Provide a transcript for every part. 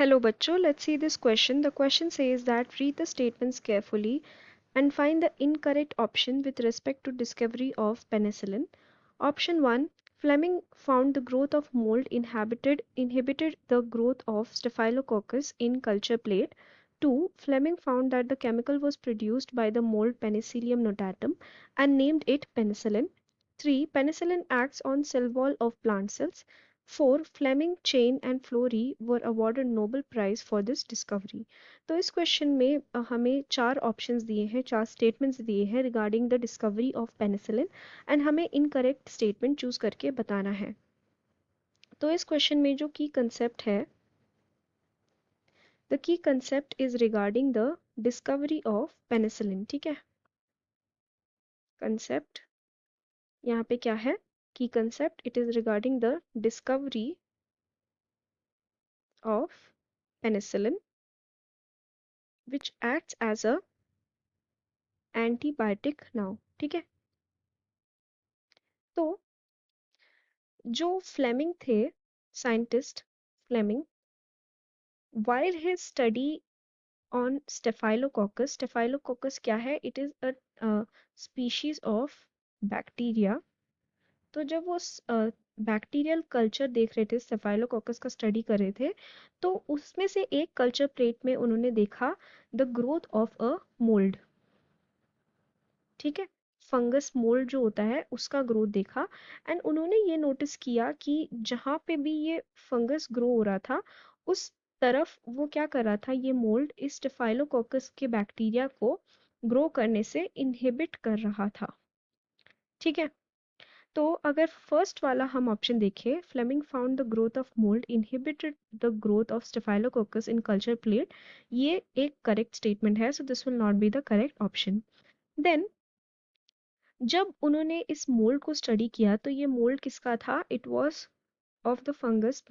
Hello बच्चों, let's see this question. The question says that read the statements carefully and find the incorrect option with respect to discovery of penicillin. Option 1, Fleming found the growth of mold inhibited the growth of Staphylococcus in culture plate. 2, Fleming found that the chemical was produced by the mold Penicillium notatum and named it penicillin. 3, Penicillin acts on cell wall of plant cells. 4, Fleming, Chain and Florey were awarded Nobel Prize for this discovery. तो इस question में हमें चार options दिए हैं, चार statements दिए हैं regarding the discovery of penicillin and हमें इनकरेक्ट स्टेटमेंट चूज करके बताना है। तो इस क्वेश्चन में जो की कंसेप्ट है, the key concept is regarding the discovery of penicillin. ठीक है, कंसेप्ट यहाँ पे क्या है, key concept it is regarding the discovery of penicillin which acts as a antibiotic now. ठीक है, तो जो फ्लेमिंग थे, scientist Fleming, while his study on staphylococcus क्या है, it is a species of bacteria. तो जब वो बैक्टीरियल कल्चर देख रहे थे, स्टेफाइलोकोकस का स्टडी कर रहे थे, तो उसमें से एक कल्चर प्लेट में उन्होंने देखा the growth of a mould. ठीक है, फंगस मोल्ड जो होता है उसका ग्रोथ देखा एंड उन्होंने ये नोटिस किया कि जहाँ पे भी ये फंगस ग्रो हो रहा था उस तरफ वो क्या कर रहा था, ये मोल्ड इस स्टेफाइलोकोकस के बैक्टीरिया को ग्रो करने से इनहिबिट कर रहा था। ठीक है, तो अगर फर्स्ट वाला हम ऑप्शन देखें, Fleming found the growth of mould inhibited the growth of staphylococcus in culture plate, ये एक करेक्ट स्टेटमेंट है, so this will not be the correct option. Then जब उन्होंने इस मोल्ड को स्टडी किया तो ये मोल्ड किसका था, it was of the fungus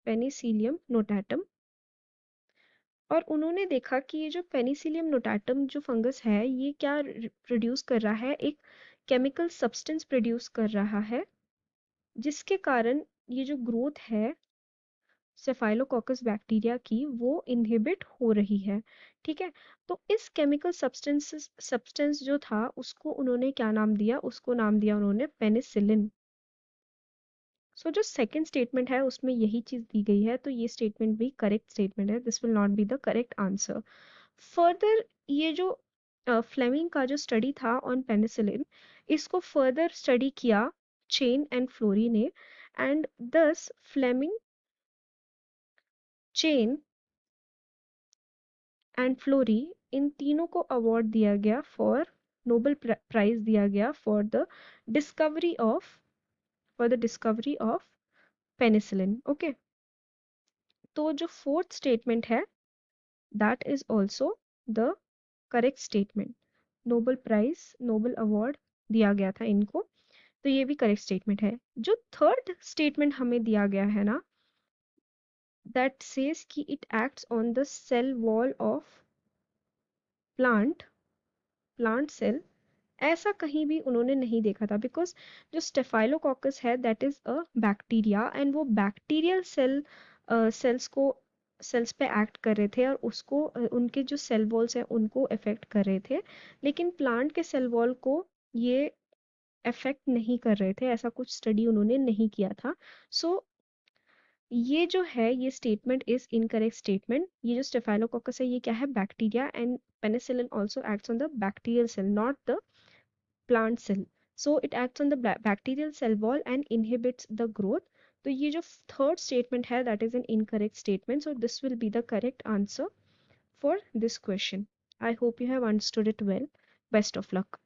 Penicillium notatum. और उन्होंने देखा कि ये जो पेनिसिलियम नोटाटम जो फंगस है ये क्या प्रोड्यूस कर रहा है, एक केमिकल सब्सटेंस प्रोड्यूस कर रहा है जिसके कारण ये जो ग्रोथ है सेफाइलोकोकस बैक्टीरिया की वो इनहिबिट हो रही है। ठीक है, तो इस केमिकल सब्सटेंस जो था उसको उन्होंने क्या नाम दिया, उसको नाम दिया उन्होंने पेनिसिलिन। सो जो सेकंड स्टेटमेंट है उसमें यही चीज दी गई है, तो ये स्टेटमेंट भी करेक्ट स्टेटमेंट है, this will not be the correct answer. Further ये जो फ्लेमिंग का जो स्टडी था ऑन पेनिसिलिन, इसको फर्दर स्टडी किया चेन एंड फ्लोरी ने, एंड दस फ्लेमिंग, चेन एंड फ्लोरी, इन तीनों को अवार्ड दिया गया फॉर नोबेल प्राइज दिया गया for the discovery of penicillin. Okay, तो जो फोर्थ स्टेटमेंट है that is also the correct statement, Nobel award दिया गया था इनको, तो ये भी करेक्ट स्टेटमेंट है। जो थर्ड स्टेटमेंट हमें दिया गया है ना, दैट सेज कि it acts on the cell wall of plant cell, ऐसा कहीं भी उन्होंने नहीं देखा था, बिकॉज जो स्टेफाइलोकोकस है that is a bacteria and वो बैक्टीरियल सेल्स पे एक्ट कर रहे थे और उसको उनके जो सेल वॉल्स हैं उनको अफेक्ट कर रहे थे, लेकिन प्लांट के सेल वॉल को ये अफेक्ट नहीं कर रहे थे, ऐसा कुछ स्टडी उन्होंने नहीं किया था। सो ये जो है ये स्टेटमेंट इज इनकरेक्ट स्टेटमेंट। ये जो स्टेफाइलोकोकस है ये क्या है, bacteria, and penicillin also acts on the bacterial cell not the plant cell. So it acts on the bacterial cell wall and inhibits the growth. तो ये जो third statement है that is an incorrect statement. So this will be the correct answer for this question. I hope you have understood it well. Best of luck.